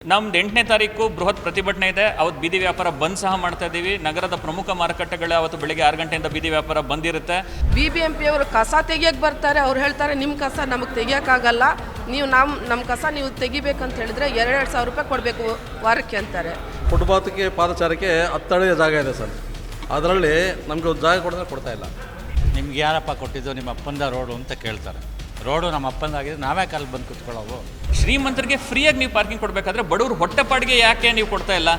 ನಮ್ದು 8ನೇ ತಾರೀಕು ಬೃಹತ್ ಪ್ರತಿಭಟನೆ ಇದೆ. ಅವತ್ತು ಬೀದಿ ವ್ಯಾಪಾರ ಬಂದ್ ಸಹ ಮಾಡ್ತಾ ಇದ್ದೀವಿ. ನಗರದ ಪ್ರಮುಖ ಮಾರುಕಟ್ಟೆಗಳು ಅವತ್ತು ಬೆಳಗ್ಗೆ 6 ಗಂಟೆಯಿಂದ ಬೀದಿ ವ್ಯಾಪಾರ ಬಂದಿರುತ್ತೆ. BBMP ಅವರು ಕಸ ತೆಗಿಯಕ್ಕೆ ಬರ್ತಾರೆ. ಅವ್ರು ಹೇಳ್ತಾರೆ ನಿಮ್ಮ ಕಸ ನಮಗೆ ತೆಗಿಯೋಕ್ಕಾಗಲ್ಲ, ನೀವು ನಮ್ಮ ಕಸ ನೀವು ತೆಗಿಬೇಕಂತ ಹೇಳಿದ್ರೆ 2,000 ರೂಪಾಯಿ ಕೊಡಬೇಕು ವಾರಕ್ಕೆ ಅಂತಾರೆ. ಫುಟ್ಪಾತ್ಗೆ ಪಾದಚಾರಕ್ಕೆ 10 ಅಡಿ ಜಾಗ ಇದೆ ಸರ್. ಅದರಲ್ಲಿ ನಮಗೆ ಒಂದು ಜಾಗ ಕೊಡ್ತಾ ಇಲ್ಲ. ನಿಮ್ಗೆ ಯಾರಪ್ಪ ಕೊಟ್ಟಿದ್ದು, ನಿಮ್ಮ ಅಪ್ಪಂದ ರೋಡು ಅಂತ ಕೇಳ್ತಾರೆ. ರೋಡು ನಮ್ಮ ಅಪ್ಪಂದಾಗಿದೆ, ನಾವೇ ಕಾಲು ಬಂದು ಕುತ್ಕೊಳ್ಳೋವು. ಶ್ರೀಮಂತರಿಗೆ ಫ್ರೀಯಾಗಿ ನೀವು ಪಾರ್ಕಿಂಗ್ ಕೊಡಬೇಕಾದ್ರೆ ಬಡವರು ಹೊಟ್ಟೆಪಾಡಿಗೆ ಯಾಕೆ ನೀವು ಕೊಡ್ತಾ ಇಲ್ಲ?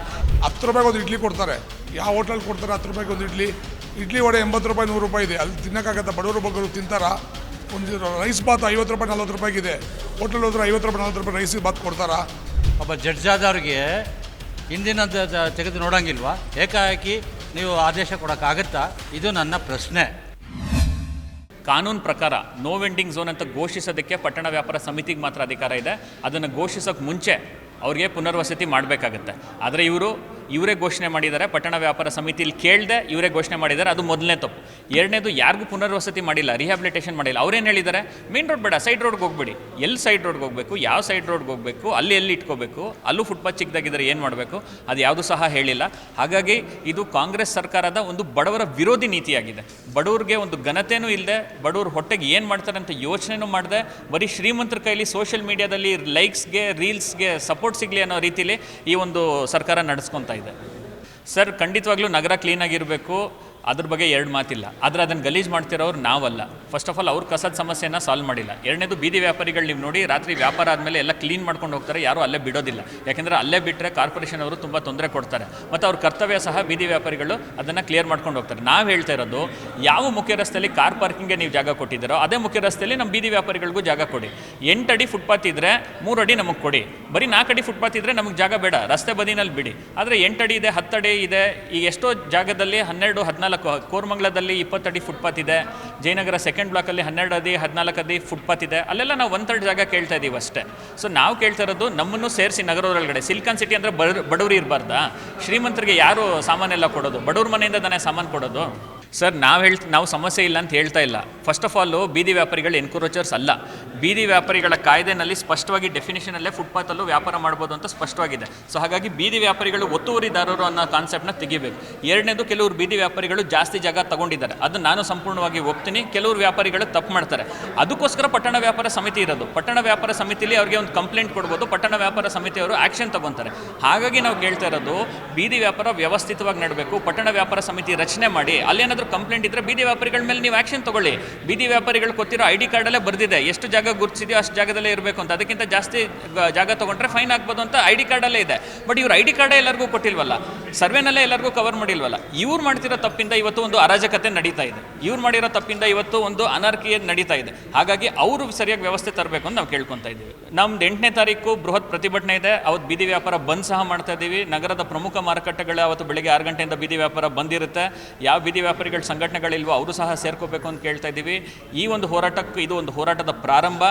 10 ರೂಪಾಯಿಗೆ ಒಂದು ಇಡ್ಲಿ ಕೊಡ್ತಾರೆ. ಯಾವ ಹೋಟ್ಲಲ್ಲಿ ಕೊಡ್ತಾರೆ 10 ರೂಪಾಯಿಗೆ ಒಂದು ಇಡ್ಲಿ ವಡೆ 80 ರೂಪಾಯಿ 100 ರೂಪಾಯಿ ಇದೆ. ಅಲ್ಲಿ ತಿನ್ನೋಕ್ಕಾಗತ್ತೆ? ಬಡವರು ಬಗ್ಗರು ತಿಂತಾರ? ಒಂದು ರೈಸ್ ಬಾತ್ 50 ರೂಪಾಯಿ 40 ರೂಪಾಯಿಗಿದೆ. ಹೋಟ್ಲಲ್ಲಿ ಹೋದ್ರೆ 50 ರೂಪಾಯಿ 40 ರೂಪಾಯಿ ರೈಸ್ ಬಾತ್ ಕೊಡ್ತಾರಾ? ಒಬ್ಬ ಜಡ್ಜ್ ಆದವ್ರಿಗೆ ಹಿಂದಿನ ತೆಗೆದು ನೋಡೋಂಗಿಲ್ವಾ? ಏಕಾಏಕಿ ನೀವು ಆದೇಶ ಕೊಡೋಕ್ಕಾಗತ್ತಾ? ಇದು ನನ್ನ ಪ್ರಶ್ನೆ. ಕಾನೂನು ಪ್ರಕಾರ ನೋ ವೆಂಡಿಂಗ್ ಝೋನ್ ಅಂತ ಘೋಷಿಸೋದಕ್ಕೆ ಪಟ್ಟಣ ವ್ಯಾಪಾರ ಸಮಿತಿಗೆ ಮಾತ್ರ ಅಧಿಕಾರ ಇದೆ. ಅದನ್ನು ಘೋಷಿಸೋಕ್ಕೆ ಮುಂಚೆ ಅವ್ರಿಗೆ ಪುನರ್ವಸತಿ ಮಾಡಬೇಕಾಗತ್ತೆ. ಆದರೆ ಇವರೇ ಘೋಷಣೆ ಮಾಡಿದ್ದಾರೆ. ಪಟ್ಟಣ ವ್ಯಾಪಾರ ಸಮಿತಿಯಲ್ಲಿ ಕೇಳದೆ ಇವರೇ ಘೋಷಣೆ ಮಾಡಿದ್ದಾರೆ. ಅದು ಮೊದಲನೇ ತಪ್ಪು. ಎರಡನೇದು, ಯಾರಿಗೂ ಪುನರ್ವಸತಿ ಮಾಡಿಲ್ಲ, ರಿಹ್ಯಾಬಿಲಿಟೇಷನ್ ಮಾಡಿಲ್ಲ. ಅವ್ರೇನು ಹೇಳಿದ್ದಾರೆ? ಮೇನ್ ರೋಡ್ ಬೇಡ, ಸೈಡ್ ರೋಡ್ಗೆ ಹೋಗ್ಬಿಡಿ. ಎಲ್ಲಿ ಸೈಡ್ ರೋಡ್ಗೆ ಹೋಗಬೇಕು, ಯಾವ ಸೈಡ್ ರೋಡ್ಗೆ ಹೋಗಬೇಕು, ಎಲ್ಲಿ ಇಟ್ಕೋಬೇಕು, ಅಲ್ಲೂ ಫುಟ್ಪಾತ್ ಚಿಕ್ಕದಾಗಿದ್ದರೆ ಏನು ಮಾಡಬೇಕು, ಅದು ಯಾವುದೂ ಸಹ ಹೇಳಿಲ್ಲ. ಹಾಗಾಗಿ ಇದು ಕಾಂಗ್ರೆಸ್ ಸರ್ಕಾರದ ಒಂದು ಬಡವರ ವಿರೋಧಿ ನೀತಿಯಾಗಿದೆ. ಬಡವ್ರಿಗೆ ಒಂದು ಘನತೆಯೂ ಇಲ್ಲದೆ, ಬಡವ್ರ ಹೊಟ್ಟೆಗೆ ಏನು ಮಾಡ್ತಾರೆ ಅಂತ ಯೋಚನೆನೂ ಮಾಡದೆ, ಬರೀ ಶ್ರೀಮಂತರ ಕೈಲಿ ಸೋಷಿಯಲ್ ಮೀಡಿಯಾದಲ್ಲಿ ಲೈಕ್ಸ್ಗೆ ರೀಲ್ಸ್ಗೆ ಸಪೋರ್ಟ್ ಸಿಗಲಿ ಅನ್ನೋ ರೀತಿಲಿ ಈ ಒಂದು ಸರ್ಕಾರ ನಡೆಸ್ಕೊತಾ ಇದೆ. ಸರ್, ಖಂಡಿತವಾಗ್ಲೂ ನಗರ ಕ್ಲೀನಾಗಿರಬೇಕು, ಅದ್ರ ಬಗ್ಗೆ ಎರಡು ಮಾತಿಲ್ಲ. ಆದರೆ ಅದನ್ನು ಗಲೀಜು ಮಾಡ್ತಿರೋರು ನಾವಲ್ಲ. ಫಸ್ಟ್ ಆಫ್ ಆಲ್ ಅವ್ರ ಕಸದ ಸಮಸ್ಯೆನ ಸಾಲ್ವ್ ಮಾಡಿಲ್ಲ. ಎರಡನೇದು, ಬೀದಿ ವ್ಯಾಪಾರಿಗಳು ನೀವು ನೋಡಿ, ರಾತ್ರಿ ವ್ಯಾಪಾರ ಆದಮೇಲೆ ಎಲ್ಲ ಕ್ಲೀನ್ ಮಾಡ್ಕೊಂಡು ಹೋಗ್ತಾರೆ, ಯಾರೂ ಅಲ್ಲೇ ಬಿಡೋದಿಲ್ಲ. ಯಾಕೆಂದರೆ ಅಲ್ಲೇ ಬಿಟ್ಟರೆ ಕಾರ್ಪೊರೇಷನ್ ಅವರು ತುಂಬ ತೊಂದರೆ ಕೊಡ್ತಾರೆ. ಮತ್ತು ಅವ್ರ ಕರ್ತವ್ಯ ಸಹ ಬೀದಿ ವ್ಯಾಪಾರಿಗಳು ಅದನ್ನು ಕ್ಲಿಯರ್ ಮಾಡ್ಕೊಂಡು ಹೋಗ್ತಾರೆ. ನಾವು ಹೇಳ್ತಾ ಇರೋದು, ಯಾವ ಮುಖ್ಯ ರಸ್ತೆಯಲ್ಲಿ ಕಾರ್ ಪಾರ್ಕಿಂಗ್ಗೆ ನೀವು ಜಾಗ ಕೊಟ್ಟಿದ್ದೀರೋ ಅದೇ ಮುಖ್ಯ ರಸ್ತೆಯಲ್ಲಿ ನಮ್ಮ ಬೀದಿ ವ್ಯಾಪಾರಿಗಳಿಗೂ ಜಾಗ ಕೊಡಿ. 8 ಅಡಿ ಫುಟ್ಪಾತ್ ಇದ್ದರೆ 3 ಅಡಿ ನಮಗೆ ಕೊಡಿ. ಬರೀ 4 ಅಡಿ ಫುಟ್ಪಾತ್ ಇದ್ದರೆ ನಮಗೆ ಜಾಗ ಬೇಡ, ರಸ್ತೆ ಬದಿನಲ್ಲಿ ಬಿಡಿ. ಆದರೆ 8 ಅಡಿ ಇದೆ, 10 ಅಡಿ ಇದೆ. ಈಗ ಎಷ್ಟೋ ಜಾಗದಲ್ಲಿ 12, 14, ಕೋರಮಂಗಲದಲ್ಲಿ 20 ಅಡಿ ಫುಟ್ಪಾತ್ ಇದೆ. ಜಯನಗರ ಸೆಕೆಂಡ್ ಬ್ಲಾಕಲ್ಲಿ 12 ಅಡಿ 14 ಅಡಿ ಫುಟ್ಪಾತ್ ಇದೆ. ಅಲ್ಲೆಲ್ಲ ನಾವು 1/3 ಜಾಗ ಕೇಳ್ತಾ ಇದ್ದೀವಿ ಅಷ್ಟೇ. ಸೊ ನಾವು ಕೇಳ್ತಾ ಇರೋದು, ನಮ್ಮನ್ನು ಸೇರಿಸಿ ನಗರದೊಳಗಡೆ ಸಿಲಿಕಾನ್ ಸಿಟಿ ಅಂದರೆ ಬಡವರು ಇರಬಾರ್ದಾ? ಶ್ರೀಮಂತರಿಗೆ ಯಾರು ಸಾಮಾನೆಲ್ಲ ಕೊಡೋದು? ಬಡವ್ರ ಮನೆಯಿಂದ ತಾನೇ ಸಾಮಾನು ಕೊಡೋದು. ಸರ್, ನಾವು ಸಮಸ್ಯೆ ಇಲ್ಲ ಅಂತ ಹೇಳ್ತಾ ಇಲ್ಲ. ಫಸ್ಟ್ ಆಫ್ ಆಲು ಬೀದಿ ವ್ಯಾಪಾರಿಗಳು ಎನ್ಕ್ರೋಚರ್ಸ್ ಅಲ್ಲ. ಬೀದಿ ವ್ಯಾಪಾರಿಗಳ ಕಾಯ್ದೆನಲ್ಲಿ ಸ್ಪಷ್ಟವಾಗಿ ಡೆಫಿನೇಷನಲ್ಲೇ ಫುಟ್ಪಾತಲ್ಲೂ ವ್ಯಾಪಾರ ಮಾಡ್ಬೋದು ಅಂತ ಸ್ಪಷ್ಟವಾಗಿದೆ. ಸೊ ಹಾಗಾಗಿ ಬೀದಿ ವ್ಯಾಪಾರಿಗಳು ಒತ್ತುವರಿದಾರರು ಅನ್ನೋ ಕಾನ್ಸೆಪ್ಟ್ನ ತೆಗಿಬೇಕು. ಎರಡನೇದು, ಕೆಲವರು ಬೀದಿ ವ್ಯಾಪಾರಿಗಳು ಜಾಸ್ತಿ ಜಾಗ ತಗೊಂಡಿದ್ದಾರೆ, ಅದನ್ನು ನಾನು ಸಂಪೂರ್ಣವಾಗಿ ಒಪ್ತೀನಿ. ಕೆಲವರು ವ್ಯಾಪಾರಿಗಳು ತಪ್ಪು ಮಾಡ್ತಾರೆ. ಅದಕ್ಕೋಸ್ಕರ ಪಟ್ಟಣ ವ್ಯಾಪಾರ ಸಮಿತಿ ಇರೋದು. ಪಟ್ಟಣ ವ್ಯಾಪಾರ ಸಮಿತಿಲಿ ಅವ್ರಿಗೆ ಒಂದು ಕಂಪ್ಲೇಂಟ್ ಕೊಡ್ಬೋದು, ಪಟ್ಟಣ ವ್ಯಾಪಾರ ಸಮಿತಿಯವರು ಆ್ಯಕ್ಷನ್ ತಗೊತಾರೆ. ಹಾಗಾಗಿ ನಾವು ಕೇಳ್ತಾ ಇರೋದು, ಬೀದಿ ವ್ಯಾಪಾರ ವ್ಯವಸ್ಥಿತವಾಗಿ ನಡಬೇಕು. ಪಟ್ಟಣ ವ್ಯಾಪಾರ ಸಮಿತಿ ರಚನೆ ಮಾಡಿ, ಅಲ್ಲೇನಾದರೂ ಕಂಪ್ಲೇಂಟ್ ಇದ್ದರೆ ಬೀದಿ ವ್ಯಾಪಾರಿಗಳ ಮೇಲೆ ನೀವು ಆ್ಯಕ್ಷನ್ ತಗೊಳ್ಳಿ. ಬೀದಿ ವ್ಯಾಪಾರಿಗಳು ಕೊಟ್ಟಿರೋ ID ಕಾರ್ಡಲ್ಲೇ ಬರೆದಿದೆ ಎಷ್ಟು ಜಾಗ ಗುರುತಿಸಿದೆಯೋ ಅಷ್ಟು ಜಾಗದಲ್ಲೇ ಇರಬೇಕು ಅಂತ. ಅದಕ್ಕಿಂತ ಜಾಸ್ತಿ ಜಾಗ ತೊಗೊಂಡ್ರೆ ಫೈನ್ ಆಗ್ಬೋದು ಅಂತ ID ಕಾರ್ಡಲ್ಲೇ ಇದೆ. ಬಟ್ ಇವ್ರು ID ಕಾರ್ಡೇ ಎಲ್ಲರಿಗೂ ಕೊಟ್ಟಿಲ್ವಲ್ಲ, ಸರ್ವೆನಲ್ಲೇ ಎಲ್ಲರಿಗೂ ಕವರ್ ಮಾಡಿಲ್ವಲ್ಲ. ಇವ್ರು ಮಾಡ್ತಿರೋ ತಪ್ಪಿಂದ ಇವತ್ತು ಒಂದು ಅರಾಜಕತೆ ನಡೀತಾ ಇದೆ. ಇವ್ರು ಮಾಡಿರೋ ತಪ್ಪಿಂದ ಇವತ್ತು ಒಂದು ಅನಾರ್ಕಿ ನಡೀತಾ ಇದೆ. ಹಾಗಾಗಿ ಅವರು ಸರಿಯಾಗಿ ವ್ಯವಸ್ಥೆ ತರಬೇಕು ಅಂತ ನಾವು ಕೇಳ್ಕೊತಾ ಇದ್ದೀವಿ. ನಮ್ದು 8ನೇ ತಾರೀಕು ಬೃಹತ್ ಪ್ರತಿಭಟನೆ ಇದೆ. ಅವತ್ತು ಬೀದಿ ವ್ಯಾಪಾರ ಬಂದ್ ಸಹ ಮಾಡ್ತಾ ಇದ್ದೀವಿ. ನಗರದ ಪ್ರಮುಖ ಮಾರುಕಟ್ಟೆಗಳು ಅವತ್ತು ಬೆಳಗ್ಗೆ 6 ಗಂಟೆಯಿಂದ ಬೀದಿ ವ್ಯಾಪಾರ ಬಂದಿರುತ್ತೆ. ಯಾವ ಬೀದಿ ವ್ಯಾಪಾರಿಗಳ ಸಂಘಟನೆಗಳಿಲ್ವೋ ಅವರು ಸಹ ಸೇರ್ಕೋಬೇಕು ಅಂತ ಕೇಳ್ತಾ ಇದ್ದೀವಿ. ಈ ಒಂದು ಹೋರಾಟಕ್ಕೂ ಇದು ಒಂದು ಹೋರಾಟದ ಪ್ರಾರಂಭ.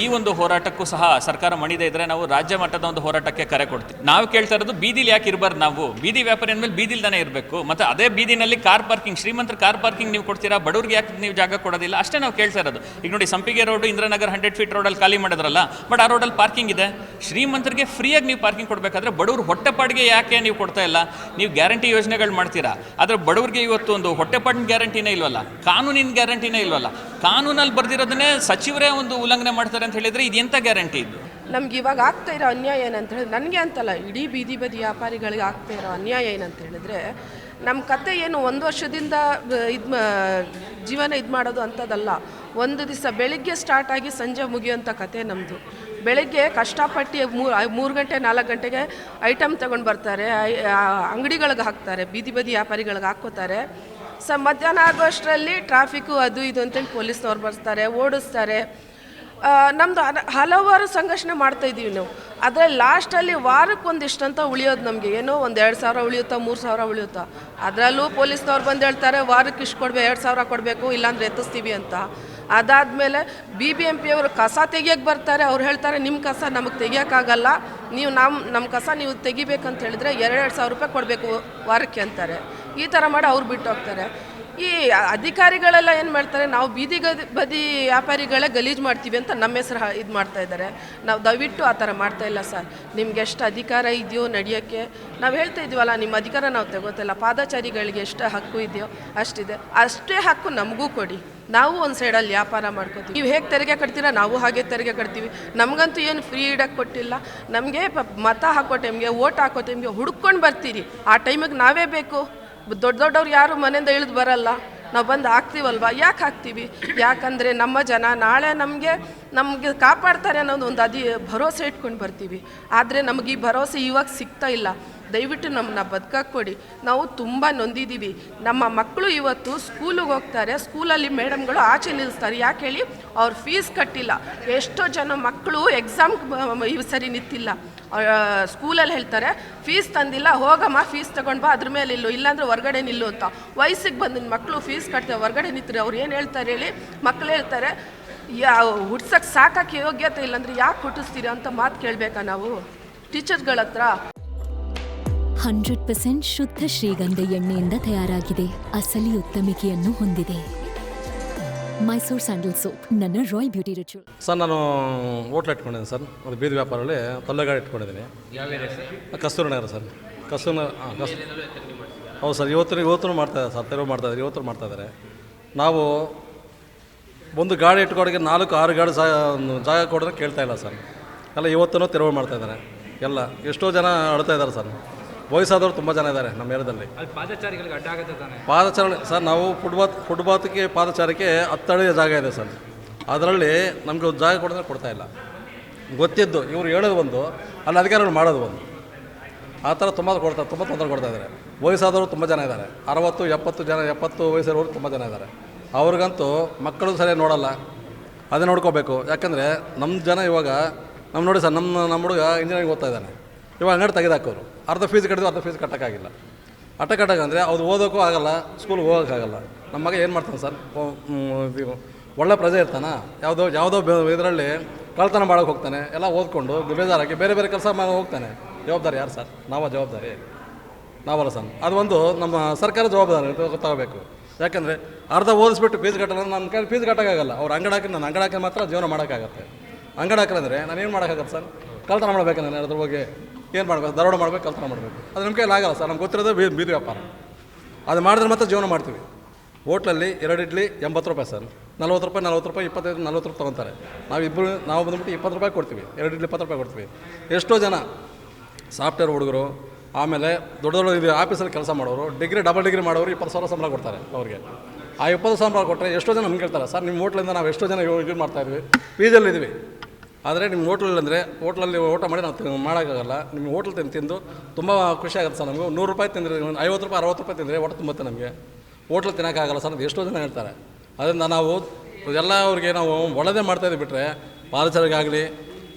ಈ ಒಂದು ಹೋರಾಟಕ್ಕೂ ಸಹ ಸರ್ಕಾರ ಮಣಿದೇ ಇದ್ದರೆ ನಾವು ರಾಜ್ಯ ಮಟ್ಟದ ಒಂದು ಹೋರಾಟಕ್ಕೆ ಕರೆ ಕೊಡ್ತೀವಿ. ನಾವು ಕೇಳ್ತಾ ಇರೋದು, ಬೀದಿಲಿ ಯಾಕೆ ಇರಬಾರ್ದು? ನಾವು ಬೀದಿ ವ್ಯಾಪಾರಿ ಅಂದಮೇಲೆ ಬೀದಿಲ್ದಾನೆ ಇರಬೇಕು. ಮತ್ತು ಅದೇ ಬೀದಿನಲ್ಲಿ ಕಾರ್ ಪಾರ್ಕಿಂಗ್, ಶ್ರೀಮಂತರ ಕಾರ್ ಪಾರ್ಕಿಂಗ್ ನೀವು ಕೊಡ್ತೀರಾ, ಬಡವ್ರಿಗೆ ಯಾಕೆ ನೀವು ಜಾಗ ಕೊಡೋದಿಲ್ಲ? ಅಷ್ಟೇ ನಾವು ಕೇಳ್ತಾ ಇರೋದು. ಈಗ ನೋಡಿ, ಸಂಪಿಗೆ ರೋಡು, ಇಂದ್ರನಗರ್ 100 ಫೀಟ್ ರೋಡಲ್ಲಿ ಖಾಲಿ ಮಾಡಿದ್ರಲ್ಲ, ಬಟ್ ಆ ರೋಡಲ್ಲಿ ಪಾರ್ಕಿಂಗ್ ಇದೆ. ಶ್ರೀಮಂತರಿಗೆ ಫ್ರೀಯಾಗಿ ನೀವು ಪಾರ್ಕಿಂಗ್ ಕೊಡಬೇಕಾದ್ರೆ ಬಡವ್ರು ಹೊಟ್ಟೆಪಾಡಿಗೆ ಯಾಕೆ ನೀವು ಕೊಡ್ತಾ ಇಲ್ಲ? ನೀವು ಗ್ಯಾರಂಟಿ ಯೋಜನೆಗಳು ಮಾಡ್ತೀರಾ, ಆದರೆ ಬಡವ್ರಿಗೆ ಇವತ್ತು ಒಂದು ಹೊಟ್ಟೆಪಾಡಿನ ಗ್ಯಾರಂಟಿನೇ ಇಲ್ವಲ್ಲ, ಕಾನೂನಿನ ಗ್ಯಾರಂಟಿನೇ ಇಲ್ವಲ್ಲ. ಕಾನೂನಲ್ಲಿ ಬರ್ದಿರೋದನ್ನೇ ಸಚಿವರೇ ಒಂದು ಉಲ್ಲಂಘನೆ ಮಾಡ್ತಾರೆ ಅಂತ ಹೇಳಿದರೆ ಇದು ಎಂಥ ಗ್ಯಾರಂಟಿ ಇದು? ನಮ್ಗೆ ಇವಾಗ ಆಗ್ತಾ ಇರೋ ಅನ್ಯಾಯ ಏನಂತ ಹೇಳಿದ್ರೆ, ನನಗೆ ಅಂತಲ್ಲ, ಇಡೀ ಬೀದಿ ವ್ಯಾಪಾರಿಗಳಿಗೆ ಆಗ್ತಾ ಇರೋ ಅನ್ಯಾಯ ಏನಂತ ಹೇಳಿದ್ರೆ, ನಮ್ಮ ಕತೆ ಏನು 1 ವರ್ಷದಿಂದ ಜೀವನ ಮಾಡೋದು ಅಂಥದ್ದಲ್ಲ. ಒಂದು ದಿವಸ ಬೆಳಿಗ್ಗೆ ಸ್ಟಾರ್ಟ್ ಆಗಿ ಸಂಜೆ ಮುಗಿಯೋಂಥ ಕತೆ ನಮ್ಮದು. ಬೆಳಗ್ಗೆ ಕಷ್ಟಪಟ್ಟು 3 ಗಂಟೆ 4 ಗಂಟೆಗೆ ಐಟಮ್ ತೊಗೊಂಡು ಬರ್ತಾರೆ, ಅಂಗಡಿಗಳಿಗೆ ಹಾಕ್ತಾರೆ, ಬೀದಿ ವ್ಯಾಪಾರಿಗಳಿಗೆ ಹಾಕ್ಕೋತಾರೆ. ಮಧ್ಯಾಹ್ನ ಆಗೋಷ್ಟರಲ್ಲಿ ಟ್ರಾಫಿಕ್ಕು ಅದು ಇದು ಅಂತೇಳಿ ಪೊಲೀಸ್ನವ್ರು ಬರ್ತಾರೆ, ಓಡಿಸ್ತಾರೆ. ನಮ್ಮದು ಹಲವಾರು ಸಂಘರ್ಷಣೆ ಮಾಡ್ತಾಯಿದ್ದೀವಿ ನಾವು. ಅದರಲ್ಲಿ ಲಾಸ್ಟಲ್ಲಿ ವಾರಕ್ಕೆ ಒಂದಿಷ್ಟು ಅಂತ ಉಳಿಯೋದು ನಮಗೆ. ಏನೋ ಒಂದು 2,000 ಉಳಿಯುತ್ತಾ, 3,000 ಉಳಿಯುತ್ತಾ. ಅದರಲ್ಲೂ ಪೊಲೀಸ್ನವ್ರು ಬಂದು ಹೇಳ್ತಾರೆ, ವಾರಕ್ಕೆ ಇಷ್ಟು ಕೊಡಬೇಕು, 2,000 ಕೊಡಬೇಕು, ಇಲ್ಲಾಂದರೆ ಎತ್ತಿಸ್ತೀವಿ ಅಂತ. ಅದಾದಮೇಲೆ BBMP ಅವರು ಕಸ ತೆಗಿಯಕ್ಕೆ ಬರ್ತಾರೆ. ಅವ್ರು ಹೇಳ್ತಾರೆ ನಿಮ್ಮ ಕಸ ನಮಗೆ ತೆಗಿಯೋಕ್ಕಾಗಲ್ಲ, ನೀವು ನಮ್ಮ ಕಸ ನೀವು ತೆಗಿಬೇಕಂತ ಹೇಳಿದ್ರೆ 2,000 ರೂಪಾಯಿ ಕೊಡಬೇಕು ವಾರಕ್ಕೆ ಅಂತಾರೆ. ಈ ಥರ ಮಾಡಿ ಅವ್ರು ಬಿಟ್ಟು ಹೋಗ್ತಾರೆ. ಈ ಅಧಿಕಾರಿಗಳೆಲ್ಲ ಏನು ಮಾಡ್ತಾರೆ, ನಾವು ಬದಿ ವ್ಯಾಪಾರಿಗಳೇ ಗಲೀಜು ಮಾಡ್ತೀವಿ ಅಂತ ನಮ್ಮ ಹೆಸರು ಇದು ಮಾಡ್ತಾ ಇದ್ದಾರೆ. ನಾವು ದಯವಿಟ್ಟು ಆ ಥರ ಮಾಡ್ತಾ ಇಲ್ಲ ಸರ್. ನಿಮ್ಗೆ ಎಷ್ಟು ಅಧಿಕಾರ ಇದೆಯೋ ನಡೆಯೋಕ್ಕೆ, ನಾವು ಹೇಳ್ತಾ ಇದೀವಲ್ಲ, ನಿಮ್ಮ ಅಧಿಕಾರ ನಾವು ತಗೋತಿಲ್ಲ. ಪಾದಚಾರಿಗಳಿಗೆ ಎಷ್ಟು ಹಕ್ಕು ಇದೆಯೋ ಅಷ್ಟಿದೆ, ಅಷ್ಟೇ ಹಕ್ಕು ನಮಗೂ ಕೊಡಿ. ನಾವು ಒಂದು ಸೈಡಲ್ಲಿ ವ್ಯಾಪಾರ ಮಾಡ್ಕೋತೀವಿ. ನೀವು ಹೇಗೆ ತೆರಿಗೆ ಕಟ್ತೀರಾ ನಾವು ಹಾಗೆ ತೆರಿಗೆ ಕಟ್ತೀವಿ. ನಮಗಂತೂ ಏನು ಫ್ರೀ ಇಡಕ್ಕೆ ಕೊಟ್ಟಿಲ್ಲ. ನಮಗೆ ಮತ ಹಾಕೋ ಟೈಮ್ಗೆ, ಓಟ್ ಹಾಕೋ ಟೈಮ್ಗೆ ಹುಡ್ಕೊಂಡು ಬರ್ತೀರಿ. ಆ ಟೈಮಿಗೆ ನಾವೇ ಬೇಕು. ದೊಡ್ಡವ್ರು ಯಾರು ಮನೆಯಿಂದ ಇಳಿದು ಬರಲ್ಲ. ನಾವು ಬಂದು ಹಾಕ್ತೀವಲ್ವ. ಯಾಕೆ ಹಾಕ್ತೀವಿ? ಯಾಕಂದರೆ ನಮ್ಮ ಜನ ನಾಳೆ ನಮಗೆ ಕಾಪಾಡ್ತಾರೆ ಅನ್ನೋದು ಒಂದು ಭರೋಸೆ ಇಟ್ಕೊಂಡು ಬರ್ತೀವಿ. ಆದರೆ ನಮಗೆ ಈ ಭರೋಸೆ ಇವಾಗ ಸಿಗ್ತಾ ಇಲ್ಲ. ದಯವಿಟ್ಟು ನಮ್ಮನ್ನ ಬದುಕಕ್ಕೆ ಕೊಡಿ. ನಾವು ತುಂಬ ನೊಂದಿದ್ದೀವಿ. ನಮ್ಮ ಮಕ್ಕಳು ಇವತ್ತು ಸ್ಕೂಲಿಗೆ ಹೋಗ್ತಾರೆ, ಸ್ಕೂಲಲ್ಲಿ ಮೇಡಮ್ಗಳು ಆಚೆ ನಿಲ್ಲಿಸ್ತಾರೆ. ಯಾಕೆ ಹೇಳಿ? ಅವ್ರು ಫೀಸ್ ಕಟ್ಟಿಲ್ಲ. ಎಷ್ಟೋ ಜನ ಮಕ್ಕಳು ಎಕ್ಸಾಮ್ ಈ ಸರಿ ನಿಂತಿಲ್ಲ. ಸ್ಕೂಲಲ್ಲಿ ಹೇಳ್ತಾರೆ ಫೀಸ್ ತಂದಿಲ್ಲ, ಹೋಗಮ್ಮ ಫೀಸ್ ತೊಗೊಂಡು ಬಾ, ಅದ್ರ ಮೇಲೆ ನಿಲ್ಲು, ಇಲ್ಲಾಂದ್ರೆ ಹೊರಗಡೆ ನಿಲ್ಲು ಅಂತ. ವಯಸ್ಸಿಗೆ ಬಂದಿನ ಮಕ್ಕಳು ಫೀಸ್ ಕಟ್ತಾರೆ, ಹೊರಗಡೆ ನಿಂತರೆ ಅವ್ರು ಏನು ಹೇಳ್ತಾರೆ ಹೇಳಿ? ಮಕ್ಕಳು ಹೇಳ್ತಾರೆ ಹುಡ್ಸಕ್ಕೆ ಸಾಕಕ್ಕೆ ಯೋಗ್ಯತೆ ಇಲ್ಲಾಂದ್ರೆ ಯಾಕೆ ಹುಟ್ಟಿಸ್ತೀರಾ ಅಂತ ಮಾತು ಕೇಳಬೇಕಾ ನಾವು ಟೀಚರ್ಸ್ಗಳ ಹತ್ರ? 100% ಶುದ್ಧ ಶ್ರೀಗಂಧ ಎಣ್ಣೆಯಿಂದ ತಯಾರಾಗಿದೆ. ಅಸಲಿ ಉತ್ತಮಿಕೆಯನ್ನು ಹೊಂದಿದೆ. ಮೈಸೂರು ಸ್ಯಾಂಡಲ್ ಸೋಪ್, ನನ್ನ ರಾಯಲ್ ಬ್ಯೂಟಿ ರಿಚುವಲ್. ಸರ್ ನಾನು ಹೋಟ್ಲ್ ಇಟ್ಕೊಂಡಿದ್ದೀನಿ ಸರ್. ಅದು ಬೀದಿ ವ್ಯಾಪಾರದಲ್ಲಿ ತಲ್ಲೆಗಾಡಿ ಇಟ್ಕೊಂಡಿದ್ದೀನಿ. ಕಸ್ತೂರಿ ನಗರ ಸರ್. ಹೌದು ಸರ್. ಇವತ್ತು ಮಾಡ್ತಾಯಿದ್ದಾರೆ ಸರ್. ತೆರವು ಮಾಡ್ತಾಯಿದ್ದಾರೆ, ಇವತ್ತು ಮಾಡ್ತಾಯಿದ್ದಾರೆ. ನಾವು ಒಂದು ಗಾಡಿ ಇಟ್ಕೊಡೋಕ್ಕೆ 4-6 ಗಾಡಿ ಜಾಗ ಕೊಡೋದ್ರೆ ಕೇಳ್ತಾ ಇಲ್ಲ ಸರ್. ಎಲ್ಲ ಇವತ್ತೂ ತೆರವು ಮಾಡ್ತಾಯಿದ್ದಾರೆ. ಎಲ್ಲ ಎಷ್ಟೋ ಜನ ಅಳ್ತಾ ಇದ್ದಾರೆ ಸರ್. ವಯಸ್ಸಾದವರು ತುಂಬ ಜನ ಇದ್ದಾರೆ ನಮ್ಮ ಏರಿಯಾದಲ್ಲಿ. ಪಾದಚಾರಿಗಳಿಗೆ ಅಡ್ಡ ಆಗುತ್ತೆ ತಾನೆ? ಪಾದಚಾರಣೆ ಸರ್, ನಾವು ಫುಟ್ಪಾತ್ಗೆ ಪಾದಚಾರಕ್ಕೆ 10 ಅಡಿ ಜಾಗ ಇದೆ ಸರ್. ಅದರಲ್ಲಿ ನಮಗೆ ಒಂದು ಜಾಗ ಕೊಡಿದ್ರೆ ಕೊಡ್ತಾ ಇಲ್ಲ. ಗೊತ್ತಿದ್ದು ಇವರು ಹೇಳೋದು ಒಂದು, ಅಲ್ಲಿ ಅಧಿಕಾರಿಗಳು ಮಾಡೋದು ಒಂದು. ಆ ಥರ ತುಂಬ ತೊಂದರೆ ಕೊಡ್ತಾ ಇದ್ದಾರೆ. ವಯಸ್ಸಾದವರು ತುಂಬ ಜನ ಇದ್ದಾರೆ. 60-70 ವಯಸ್ಸಿರೋರು ತುಂಬ ಜನ ಇದ್ದಾರೆ. ಅವ್ರಿಗಂತೂ ಮಕ್ಕಳು ಸರಿಯಾಗಿ ನೋಡಲ್ಲ. ಅದೇ ನೋಡ್ಕೋಬೇಕು. ಯಾಕಂದರೆ ನಮ್ಮ ಜನ ಇವಾಗ ನಮ್ಮ ನೋಡಿ ಸರ್, ನಮ್ಮ ಹುಡುಗ ಇಂಜಿನಿಯರಿಂಗ್ ಓದ್ತಾ ಇದ್ದಾನೆ. ಇವಾಗ ಅಂಗಡಿ ತೆಗೆದಾಕೋರು. ಅರ್ಧ ಫೀಸ್ ಕಟ್ಟಿದ್ರು, ಅರ್ಧ ಫೀಸ್ ಕಟ್ಟೋಕ್ಕಾಗಿಲ್ಲ. ಕಟ್ಟೋಕ್ಕಂದರೆ ಅವ್ರು ಓದೋಕ್ಕೂ ಆಗಲ್ಲ, ಸ್ಕೂಲ್ಗೆ ಹೋಗೋಕ್ಕಾಗಲ್ಲ. ನಮ್ಮ ಮಗ ಏನು ಮಾಡ್ತಾನೆ ಸರ್? ಒಳ್ಳೆ ಪ್ರಜೆ ಇರ್ತಾನೆ. ಯಾವುದೋ ಇದರಲ್ಲಿ ಕಳ್ತನ ಮಾಡೋಕ್ಕೆ ಹೋಗ್ತಾನೆ. ಎಲ್ಲ ಓದ್ಕೊಂಡು ಬೇಜಾರಾಗಿ ಬೇರೆ ಕೆಲಸ ಮಾಡಿ ಹೋಗ್ತಾನೆ. ಜವಾಬ್ದಾರಿ ಯಾರು ಸರ್? ಜವಾಬ್ದಾರಿ ನಾವಲ್ಲ ಸರ್. ಅದು ಒಂದು ನಮ್ಮ ಸರ್ಕಾರ ಜವಾಬ್ದಾರಿ ಗೊತ್ತಾಗಬೇಕು. ಯಾಕಂದರೆ ಅರ್ಧ ಓದಿಸ್ಬಿಟ್ಟು ಫೀಸ್ ಕಟ್ಟಲ್ಲ, ನನ್ನ ಕೈ ಫೀಸ್ ಕಟ್ಟೋಕ್ಕಾಗಲ್ಲ. ಅವ್ರು ನಾನು ಅಂಗಡಿ ಮಾತ್ರ ಜೀವನ ಮಾಡೋಕ್ಕಾಗತ್ತೆ. ಅಂಗಡಿ ಹಾಕಿದ್ರೆ ನಾನು ಏನು ಮಾಡೋಕ್ಕಾಗತ್ತೆ ಸರ್? ಕಳ್ತನ ಮಾಡಬೇಕು. ನಾನು ಅದ್ರ ಬಗ್ಗೆ ಏನು ಮಾಡಬೇಕು? ದರೋಡ ಮಾಡಬೇಕು, ಕಳ್ತನ ಮಾಡಬೇಕು. ಅದು ನಮ್ಮ ಕೈಲಿ ಆಗಲ್ಲ ಸರ್. ನಮ್ಗೆ ಗೊತ್ತಿರೋದು ಬೀದಿ ವ್ಯಾಪಾರ. ಅದು ಮಾಡಿದ್ರೆ ಮಾತ್ರ ಜೀವನ ಮಾಡ್ತೀವಿ. ಹೋಟ್ಲಲ್ಲಿ 2 ಇಡ್ಲಿ 80 ರೂಪಾಯಿ ಸರ್. 40 ರೂಪಾಯಿ, 25-40 ರೂಪಾಯಿ ತೊಗೊತಾರೆ. ನಾವು ಬಂದ್ಬಿಟ್ಟು 20 ರೂಪಾಯಿ ಕೊಡ್ತೀವಿ. 2 ಇಡ್ಲಿ 20 ರೂಪಾಯಿ ಕೊಡ್ತೀವಿ. ಎಷ್ಟೋ ಜನ ಸಾಫ್ಟ್ವೇರ್ ಹುಡುಗರು, ಆಮೇಲೆ ದೊಡ್ಡ ಇದು ಆಫೀಸಲ್ಲಿ ಕೆಲಸ ಮಾಡೋರು, ಡಬಲ್ ಡಿಗ್ರಿ ಮಾಡೋರು 20,000 ಸಂಬಳ ಕೊಡ್ತಾರೆ ಅವ್ರಿಗೆ. ಆ 20 ಸಂಬಳ ಕೊಟ್ಟರೆ ಎಷ್ಟೋ ಜನ ನಮ್ಗೆ ಕೇಳ್ತಾರೆ, ಸರ್ ನಿಮ್ಮ ಹೋಟ್ಲಿಂದ ನಾವು ಎಷ್ಟೋ ಜನ ಇದು ಮಾಡ್ತಾಯಿದ್ವಿ, ಪೀಜಲ್ಲಿದ್ದೀವಿ. ಆದರೆ ನಿಮ್ಮ ಹೋಟ್ಲಲ್ಲಿ ಊಟ ಮಾಡಿ ನಾವು ಮಾಡೋಕ್ಕಾಗಲ್ಲ. ನಿಮ್ಮ ಹೋಟ್ಲ್ ತಿಂದು ತುಂಬ ಖುಷಿ ಆಗುತ್ತೆ ಸರ್. ನಮಗೂ 100 ರೂಪಾಯಿ ತಿಂದರೆ, 50 ರೂಪಾಯಿ 60 ರೂಪಾಯಿ ತಿಂದರೆ ಹೊಟ್ಟೆ ತುಂಬುತ್ತೆ ನಮಗೆ. ಹೋಟ್ಲ್ ತಿನ್ನೋಕ್ಕಾಗಲ್ಲ ಸರ್ ಅಂತ ಎಷ್ಟೋ ಜನ ಹೇಳ್ತಾರೆ. ಅದರಿಂದ ನಾವು ಎಲ್ಲ ಅವ್ರಿಗೆ ನಾವು ಒಳ್ಳೆದೇ ಮಾಡ್ತಾಯಿದ್ದೀವಿ ಬಿಟ್ಟರೆ ಪಾದಚಾರಿಗಾಗಲಿ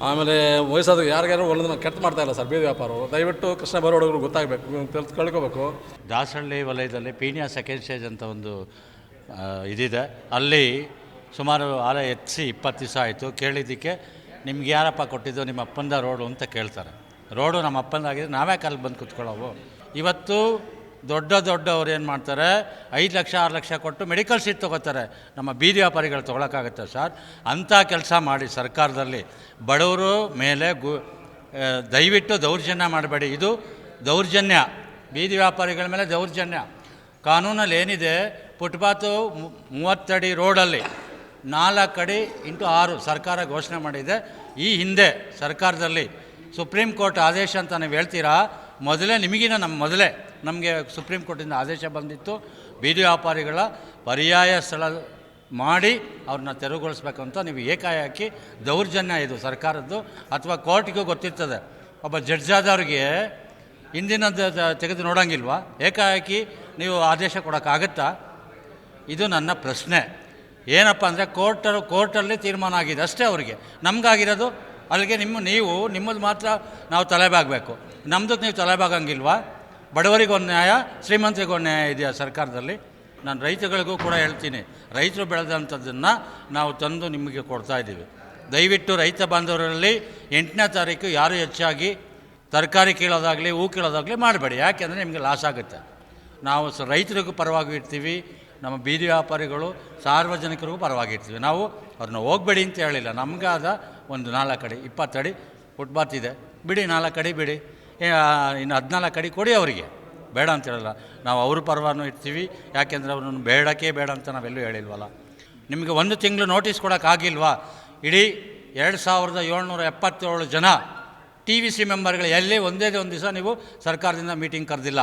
ಆಮೇಲೆ ವಯಸ್ಸಾದ ಯಾರಿಗಾರು ಒಳ್ಳೆದನ್ನ ಕೆಟ್ಟ ಮಾಡ್ತಾಯಿಲ್ಲ ಸರ್ ಬೀದಿ ವ್ಯಾಪಾರವು. ದಯವಿಟ್ಟು ಕೃಷ್ಣ ಬರೋಡುಗರು ಗೊತ್ತಾಗಬೇಕು, ಕಳ್ಕೋಬೇಕು. ದಾಸಹಳ್ಳಿ ವಲಯದಲ್ಲಿ ಪೀಣ್ಯ ಸೆಕೆಂಡ್ ಸ್ಟೇಜ್ ಅಂತ ಒಂದು ಇದಿದೆ. ಅಲ್ಲಿ ಸುಮಾರು ಆಲ ಎತ್ಸಿ 20 ದಿವಸ ಆಯಿತು. ಕೇಳಿದ್ದಕ್ಕೆ ನಿಮ್ಗೆ ಯಾರಪ್ಪ ಕೊಟ್ಟಿದ್ದು? ನಿಮ್ಮ ಅಪ್ಪಂದ ರೋಡು ಅಂತ ಕೇಳ್ತಾರೆ. ರೋಡು ನಮ್ಮ ಅಪ್ಪಂದಾಗಿದ್ರೆ ನಾವೇ ಕಾಲು ಬಂದು ಕೂತ್ಕೊಳ್ಳೋವು. ಇವತ್ತು ದೊಡ್ಡವ್ರು ಏನು ಮಾಡ್ತಾರೆ, 5 ಲಕ್ಷ 6 ಲಕ್ಷ ಕೊಟ್ಟು ಮೆಡಿಕಲ್ ಸೀಟ್ ತೊಗೋತಾರೆ. ನಮ್ಮ ಬೀದಿ ವ್ಯಾಪಾರಿಗಳು ತೊಗೊಳಕ್ಕಾಗತ್ತೆ ಸರ್? ಅಂಥ ಕೆಲಸ ಮಾಡಿ ಸರ್ಕಾರದಲ್ಲಿ ಬಡವರು ಮೇಲೆ ದಯವಿಟ್ಟು ದೌರ್ಜನ್ಯ ಮಾಡಬೇಡಿ. ಇದು ದೌರ್ಜನ್ಯ, ಬೀದಿ ವ್ಯಾಪಾರಿಗಳ ಮೇಲೆ ದೌರ್ಜನ್ಯ. ಕಾನೂನಲ್ಲಿ ಏನಿದೆ, ಫುಟ್ಪಾತು 30 ಅಡಿ ರೋಡಲ್ಲಿ 4 ಅಡಿ × 6 ಸರ್ಕಾರ ಘೋಷಣೆ ಮಾಡಿದೆ. ಈ ಹಿಂದೆ ಸರ್ಕಾರದಲ್ಲಿ ಸುಪ್ರೀಂ ಕೋರ್ಟ್ ಆದೇಶ ಅಂತ ನೀವು ಹೇಳ್ತೀರಾ, ಮೊದಲೇ ನಮಗೆ ಸುಪ್ರೀಂ ಕೋರ್ಟಿಂದ ಆದೇಶ ಬಂದಿತ್ತು. ಬೀದಿ ವ್ಯಾಪಾರಿಗಳ ಪರ್ಯಾಯ ಸ್ಥಳ ಮಾಡಿ ಅವ್ರನ್ನ ತೆರವುಗೊಳಿಸ್ಬೇಕಂತ. ನೀವು ಏಕಾಏಕಿ ದೌರ್ಜನ್ಯ ಇದು ಸರ್ಕಾರದ್ದು. ಅಥವಾ ಕೋರ್ಟಿಗೂ ಗೊತ್ತಿರ್ತದೆ, ಒಬ್ಬ ಜಡ್ಜಾದವ್ರಿಗೆ ಹಿಂದಿನ ತೆಗೆದು ನೋಡೋಂಗಿಲ್ವಾ? ಏಕಾಏಕಿ ನೀವು ಆದೇಶ ಕೊಡೋಕ್ಕಾಗತ್ತಾ? ಇದು ನನ್ನ ಪ್ರಶ್ನೆ. ಏನಪ್ಪ ಅಂದರೆ ಕೋರ್ಟಲ್ಲಿ ತೀರ್ಮಾನ ಆಗಿದೆ ಅಷ್ಟೇ ಅವ್ರಿಗೆ. ನಮಗಾಗಿರೋದು ಅಲ್ಲಿಗೆ ನಿಮ್ಮದು ಮಾತ್ರ ನಾವು ತಲೆಬಾಗಬೇಕು. ನಮ್ಮದಕ್ಕೆ ನೀವು ತಲೆಬಾಗಂಗಿಲ್ವಾ? ಬಡವರಿಗೊಂದು ನ್ಯಾಯ, ಶ್ರೀಮಂತರಿಗೊಂದು ನ್ಯಾಯ ಇದೆಯಾ ಸರ್ಕಾರದಲ್ಲಿ? ನಾನು ರೈತಗಳಿಗೂ ಕೂಡ ಹೇಳ್ತೀನಿ, ರೈತರು ಬೆಳೆದಂಥದ್ದನ್ನು ನಾವು ತಂದು ನಿಮಗೆ ಕೊಡ್ತಾಯಿದ್ದೀವಿ. ದಯವಿಟ್ಟು ರೈತ ಬಾಂಧವರಲ್ಲಿ 8ನೇ ತಾರೀಕು ಯಾರು ಹೆಚ್ಚಾಗಿ ತರಕಾರಿ ಕೀಳೋದಾಗಲಿ ಹೂ ಕೀಳೋದಾಗಲಿ ಮಾಡಬೇಡಿ. ಯಾಕೆಂದರೆ ನಿಮಗೆ ಲಾಸ್ ಆಗುತ್ತೆ. ನಾವು ರೈತರಿಗೂ ಪರವಾಗಿ ಇರ್ತೀವಿ, ನಮ್ಮ ಬೀದಿ ವ್ಯಾಪಾರಿಗಳು ಸಾರ್ವಜನಿಕರಿಗೂ ಪರವಾಗಿರ್ತೀವಿ. ನಾವು ಅವ್ರನ್ನ ಹೋಗಬೇಡಿ ಅಂತ ಹೇಳಿಲ್ಲ. ನಮಗಾದ ಒಂದು 4 ಅಡಿ 20 ಅಡಿ ಫುಟ್ಪಾತ್ ಇದೆ, ಬಿಡಿ 4 ಅಡಿ ಬಿಡಿ, ಇನ್ನು 14 ಅಡಿ ಕೊಡಿ ಅವರಿಗೆ, ಬೇಡ ಅಂತ ಹೇಳಲ್ಲ. ನಾವು ಅವ್ರ ಪರವಾಗಿ ಇರ್ತೀವಿ. ಯಾಕೆಂದರೆ ಅವ್ರನ್ನ ಬೇಡಕ್ಕೆ ಬೇಡ ಅಂತ ನಾವೆಲ್ಲೂ ಹೇಳಿಲ್ವಲ್ಲ. ನಿಮಗೆ 1 ತಿಂಗಳು ನೋಟಿಸ್ ಕೊಡೋಕ್ಕಾಗಿಲ್ವಾ? ಇಡೀ 2777 ಜನ TVC ಮೆಂಬರ್ಗಳು ಎಲ್ಲೇ ಒಂದೇ ಒಂದು ದಿವಸ ನೀವು ಸರ್ಕಾರದಿಂದ ಮೀಟಿಂಗ್ ಕರೆದಿಲ್ಲ.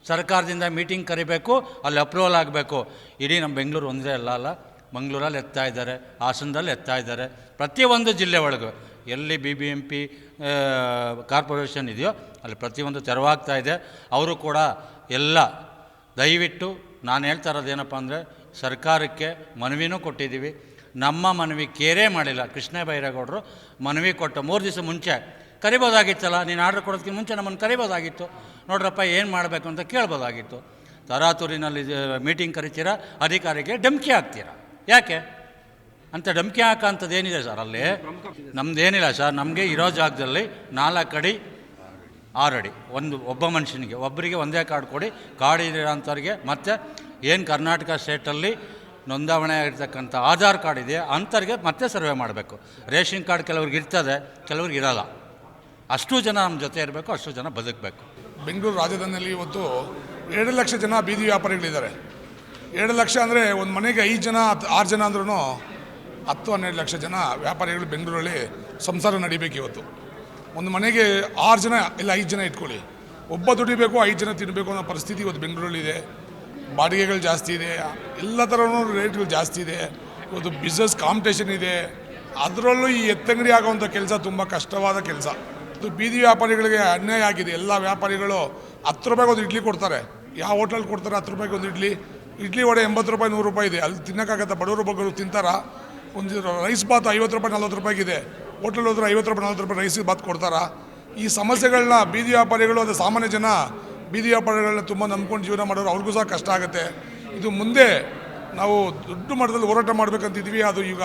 ಸರ್ಕಾರದಿಂದ ಮೀಟಿಂಗ್ ಕರಿಬೇಕು, ಅಲ್ಲಿ ಅಪ್ರೂವಲ್ ಆಗಬೇಕು. ಇಡೀ ನಮ್ಮ ಬೆಂಗಳೂರು ಒಂದೇ ಅಲ್ಲ, ಮಂಗಳೂರಲ್ಲಿ ಎತ್ತಾ ಇದ್ದಾರೆ, ಹಾಸನದಲ್ಲಿ ಎತ್ತಾ ಇದ್ದಾರೆ, ಪ್ರತಿಯೊಂದು ಜಿಲ್ಲೆ ಒಳಗೂ ಎಲ್ಲಿ BBMP ಕಾರ್ಪೊರೇಷನ್ ಇದೆಯೋ ಅಲ್ಲಿ ಪ್ರತಿಯೊಂದು ತೆರವಾಗ್ತಾ ಇದೆ. ಅವರು ಕೂಡ ಎಲ್ಲ ದಯವಿಟ್ಟು ನಾನು ಹೇಳ್ತಾ ಇರೋದೇನಪ್ಪ ಅಂದರೆ, ಸರ್ಕಾರಕ್ಕೆ ಮನವಿನೂ ಕೊಟ್ಟಿದ್ದೀವಿ. ನಮ್ಮ ಮನವಿ ಕೇರೇ ಮಾಡಿಲ್ಲ. ಕೃಷ್ಣ ಬೈರೇಗೌಡರು ಮನವಿ ಕೊಟ್ಟ 3 ದಿವಸ ಮುಂಚೆ ಕರಿಬೋದಾಗಿತ್ತಲ್ಲ, ನೀನು ಆರ್ಡ್ರ್ ಕೊಡೋದಕ್ಕಿಂತ ಮುಂಚೆ ನಮ್ಮನ್ನು ಕರಿಬೋದಾಗಿತ್ತು. ನೋಡ್ರಪ್ಪ ಏನು ಮಾಡಬೇಕು ಅಂತ ಕೇಳ್ಬೋದಾಗಿತ್ತು. ತರಾತುರಿನಲ್ಲಿ ಮೀಟಿಂಗ್ ಕರಿತೀರಾ, ಅಧಿಕಾರಿಗೆ ಧಮಕಿ ಹಾಕ್ತೀರಾ. ಯಾಕೆ ಅಂತ ಧಮಕಿ ಹಾಕೋಂಥದ್ದು ಏನಿದೆ ಸರ್ ಅಲ್ಲಿ? ನಮ್ಮದೇನಿಲ್ಲ ಸರ್. ನಮಗೆ ಇರೋ ಜಾಗದಲ್ಲಿ 4 ಅಡಿ 6 ಅಡಿ ಒಬ್ಬ ಮನುಷ್ಯನಿಗೆ, ಒಬ್ಬರಿಗೆ ಒಂದೇ ಕಾರ್ಡ್ ಕೊಡಿ. ಕಾರ್ಡ್ ಇರೋಂಥವ್ರಿಗೆ ಮತ್ತು ಏನು ಕರ್ನಾಟಕ ಸ್ಟೇಟಲ್ಲಿ ನೋಂದಾವಣೆ ಆಗಿರ್ತಕ್ಕಂಥ ಆಧಾರ್ ಕಾರ್ಡ್ ಇದೆ ಅಂಥವ್ರಿಗೆ ಮತ್ತೆ ಸರ್ವೆ ಮಾಡಬೇಕು. ರೇಷನ್ ಕಾರ್ಡ್ ಕೆಲವ್ರಿಗೆ ಇರ್ತದೆ, ಕೆಲವ್ರಿಗೆ ಇರೋಲ್ಲ. ಅಷ್ಟು ಜನ ನಮ್ಮ ಜೊತೆ ಇರಬೇಕು, ಅಷ್ಟು ಜನ ಬದುಕಬೇಕು. ಬೆಂಗಳೂರು ರಾಜಧಾನಿಯಲ್ಲಿ ಇವತ್ತು 2 ಲಕ್ಷ ಜನ ಬೀದಿ ವ್ಯಾಪಾರಿಗಳಿದ್ದಾರೆ. 2 ಲಕ್ಷ ಅಂದರೆ ಒಂದು ಮನೆಗೆ 5 ಜನ 6 ಜನ ಅಂದ್ರೂ 10-12 ಲಕ್ಷ ಜನ ವ್ಯಾಪಾರಿಗಳು ಬೆಂಗಳೂರಲ್ಲಿ ಸಂಸಾರ ನಡಿಬೇಕು. ಇವತ್ತು ಒಂದು ಮನೆಗೆ 6 ಜನ ಇಲ್ಲ 5 ಜನ ಇಟ್ಕೊಳ್ಳಿ, ಒಬ್ಬ ದುಡಿಬೇಕು, 5 ಜನ ತಿನ್ನಬೇಕು ಅನ್ನೋ ಪರಿಸ್ಥಿತಿ ಇವತ್ತು ಬೆಂಗಳೂರಲ್ಲಿದೆ. ಬಾಡಿಗೆಗಳು ಜಾಸ್ತಿ ಇದೆ, ಎಲ್ಲ ಥರನೂ ರೇಟ್ಗಳು ಜಾಸ್ತಿ ಇದೆ. ಇವತ್ತು ಬಿಸ್ನೆಸ್ ಕಾಂಪಿಟೇಷನ್ ಇದೆ. ಅದರಲ್ಲೂ ಈ ಎತ್ತಂಗಡಿ ಆಗೋವಂಥ ಕೆಲಸ ತುಂಬ ಕಷ್ಟವಾದ ಕೆಲಸ. ಇದು ಬೀದಿ ವ್ಯಾಪಾರಿಗಳಿಗೆ ಅನ್ಯಾಯ ಆಗಿದೆ. ಎಲ್ಲ ವ್ಯಾಪಾರಿಗಳು 10 ರೂಪಾಯಿಗೆ ಒಂದು ಇಡ್ಲಿ ಕೊಡ್ತಾರೆ. ಯಾವ ಹೋಟ್ಲಲ್ಲಿ ಕೊಡ್ತಾರೆ 10 ರೂಪಾಯಿಗೆ ಒಂದು ಇಡ್ಲಿ ವಡೆ 80 ರೂಪಾಯಿ 100 ರೂಪಾಯಿ ಇದೆ. ಅಲ್ಲಿ ತಿನ್ನೋಕ್ಕಾಗತ್ತೆ? ಬಡವರು ಬಗ್ಗರು ತಿಂತಾರ? ಒಂದು ರೈಸ್ ಬಾತ್ 50 ರೂಪಾಯಿ 40 ರೂಪಾಯಿಗಿದೆ. ಹೋಟ್ಲಲ್ಲಿ ಹೋದ್ರೆ 50 ರೂಪಾಯಿ 40 ರೂಪಾಯಿ ರೈಸ್ ಬಾತ್ ಕೊಡ್ತಾರಾ? ಈ ಸಮಸ್ಯೆಗಳನ್ನ ಬೀದಿ ವ್ಯಾಪಾರಿಗಳು, ಅದು ಸಾಮಾನ್ಯ ಜನ ಬೀದಿ ವ್ಯಾಪಾರಿಗಳನ್ನ ತುಂಬ ನಂಬ್ಕೊಂಡು ಜೀವನ ಮಾಡೋರು, ಅವ್ರಿಗೂ ಸಹ ಕಷ್ಟ ಆಗುತ್ತೆ. ಇದು ಮುಂದೆ ನಾವು ದೊಡ್ಡ ಮಟ್ಟದಲ್ಲಿ ಹೋರಾಟ ಮಾಡಬೇಕಂತಿದ್ವಿ. ಅದು ಈಗ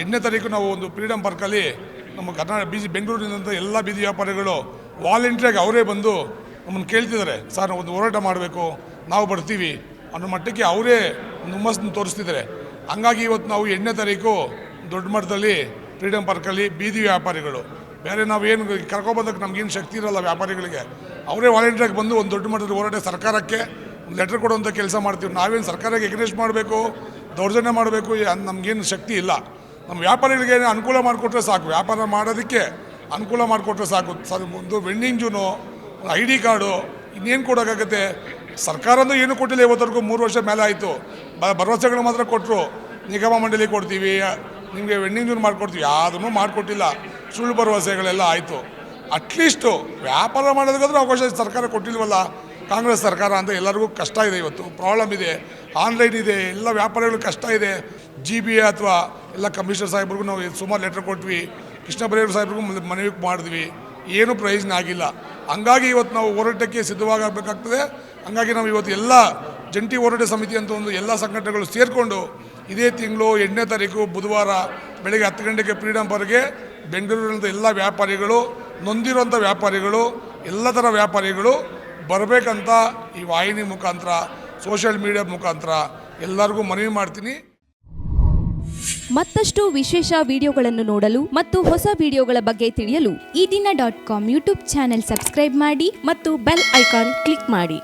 8ನೇ ತಾರೀಕು ನಾವು ಒಂದು ಫ್ರೀಡಮ್ ಪಾರ್ಕಲ್ಲಿ ನಮ್ಮ ಬೆಂಗಳೂರಿನಿಂದ ಎಲ್ಲ ಬೀದಿ ವ್ಯಾಪಾರಿಗಳು ವಾಲಂಟ್ರಿಯಾಗಿ ಅವರೇ ಬಂದು ನಮ್ಮನ್ನು ಕೇಳ್ತಿದ್ದಾರೆ, ಸರ್ ಒಂದು ಹೋರಾಟ ಮಾಡಬೇಕು, ನಾವು ಬರ್ತೀವಿ ಅನ್ನೋ ಮಟ್ಟಕ್ಕೆ ಅವರೇ ಹುಮ್ಮಸ್ಸನ್ನು ತೋರಿಸ್ತಿದ್ದಾರೆ. ಹಂಗಾಗಿ ಇವತ್ತು ನಾವು 8ನೇ ತಾರೀಕು ದೊಡ್ಡ ಮಟ್ಟದಲ್ಲಿ ಫ್ರೀಡಮ್ ಪಾರ್ಕಲ್ಲಿ ಬೀದಿ ವ್ಯಾಪಾರಿಗಳು, ಬೇರೆ ನಾವೇನು ಕರ್ಕೊಬಂದಕ್ಕೆ ನಮಗೇನು ಶಕ್ತಿ ಇರೋಲ್ಲ ವ್ಯಾಪಾರಿಗಳಿಗೆ, ಅವರೇ ವಾಲಂಟ್ರಿಯಾಗಿ ಬಂದು ಒಂದು ದೊಡ್ಡ ಮಟ್ಟದಲ್ಲಿ ಹೋರಾಟ ಸರ್ಕಾರಕ್ಕೆ ಒಂದು ಲೆಟರ್ ಕೊಡುವಂಥ ಕೆಲಸ ಮಾಡ್ತೀವಿ. ನಾವೇನು ಸರ್ಕಾರಕ್ಕೆ ಎಗ್ನೆಸ್ಟ್ ಮಾಡಬೇಕು, ದೌರ್ಜನ್ಯ ಮಾಡಬೇಕು ನಮಗೇನು ಶಕ್ತಿ ಇಲ್ಲ. ನಮ್ಮ ವ್ಯಾಪಾರಿಗಳಿಗೆ ಅನುಕೂಲ ಮಾಡಿಕೊಟ್ರೆ ಸಾಕು, ವ್ಯಾಪಾರ ಮಾಡೋದಕ್ಕೆ ಅನುಕೂಲ ಮಾಡಿಕೊಟ್ರೆ ಸಾಕು. ಒಂದು ವೆಂಡಿಂಗ್ ಜೂನು, ID ಕಾರ್ಡು, ಇನ್ನೇನು ಕೊಡೋಕ್ಕಾಗತ್ತೆ? ಸರ್ಕಾರನೂ ಏನು ಕೊಟ್ಟಿಲ್ಲ ಇವತ್ತರೆಗೂ. 3 ವರ್ಷ ಮೇಲೆ ಆಯಿತು. ಭರವಸೆಗಳು ಮಾತ್ರ ಕೊಟ್ಟರು. ನಿಗಮ ಮಂಡಳಿ ಕೊಡ್ತೀವಿ, ನಿಮಗೆ ವೆಂಡಿಂಗ್ ಜೂನ್ ಮಾಡಿಕೊಡ್ತೀವಿ, ಯಾವುದೂ ಮಾಡಿಕೊಟ್ಟಿಲ್ಲ. ಸುಳ್ಳು ಭರವಸೆಗಳೆಲ್ಲ ಆಯಿತು. ಅಟ್ಲೀಸ್ಟು ವ್ಯಾಪಾರ ಮಾಡೋದಕ್ಕಾದ್ರೂ ಅವಕಾಶ ಸರ್ಕಾರ ಕೊಟ್ಟಿಲ್ವಲ್ಲ ಕಾಂಗ್ರೆಸ್ ಸರ್ಕಾರ ಅಂತ ಎಲ್ಲರಿಗೂ ಕಷ್ಟ ಇದೆ. ಇವತ್ತು ಪ್ರಾಬ್ಲಮ್ ಇದೆ, ಆನ್ಲೈನ್ ಇದೆ, ಎಲ್ಲ ವ್ಯಾಪಾರಿಗಳು ಕಷ್ಟ ಇದೆ. GBA ಅಥವಾ ಎಲ್ಲ ಕಮಿಷನರ್ ಸಾಹೇಬ್ರಿಗೂ ನಾವು ಸುಮಾರು ಲೆಟ್ರ್ ಕೊಟ್ವಿ, ಕೃಷ್ಣ ಬೈರೇಗೌಡ ಸಾಹೇಬ್ರಿಗೂ ಮನವಿ ಮಾಡಿದ್ವಿ, ಏನೂ ಪ್ರಯೋಜನ ಆಗಿಲ್ಲ. ಹಂಗಾಗಿ ಇವತ್ತು ನಾವು ಹೋರಾಟಕ್ಕೆ ಸಿದ್ಧವಾಗಬೇಕಾಗ್ತದೆ. ಹಂಗಾಗಿ ನಾವು ಇವತ್ತು ಎಲ್ಲ ಜಂಟಿ ಹೋರಾಟ ಸಮಿತಿ ಅಂತ ಒಂದು ಎಲ್ಲ ಸಂಘಟನೆಗಳು ಸೇರಿಕೊಂಡು ಇದೇ ತಿಂಗಳು 8ನೇ ತಾರೀಕು ಬುಧವಾರ ಬೆಳಗ್ಗೆ 10 ಗಂಟೆಗೆ ಫ್ರೀಡಮ್ ಪಾರ್ಕ್ಗೆ ಬೆಂಗಳೂರಿನ ಎಲ್ಲ ವ್ಯಾಪಾರಿಗಳು, ನೊಂದಿರುವಂಥ ವ್ಯಾಪಾರಿಗಳು, ಎಲ್ಲ ಥರ ವ್ಯಾಪಾರಿಗಳು ಬರಬೇಕಂತ ಈ ವಾಹಿನಿ ಮುಖಾಂತರ, ಸೋಷಿಯಲ್ ಮೀಡಿಯಾ ಮುಖಾಂತರ ಎಲ್ಲರಿಗೂ ಮನವಿ ಮಾಡ್ತೀನಿ. ಮತ್ತಷ್ಟು ವಿಶೇಷ ವಿಡಿಯೋಗಳನ್ನು ನೋಡಲು ಮತ್ತು ಹೊಸ ವಿಡಿಯೋಗಳ ಬಗ್ಗೆ ತಿಳಿಯಲು ಈ ದಿನ.com ಯೂಟ್ಯೂಬ್ ಚಾನೆಲ್ ಸಬ್ಸ್ಕ್ರೈಬ್ ಮಾಡಿ ಮತ್ತು ಬೆಲ್ ಐಕಾನ್ ಕ್ಲಿಕ್ ಮಾಡಿ.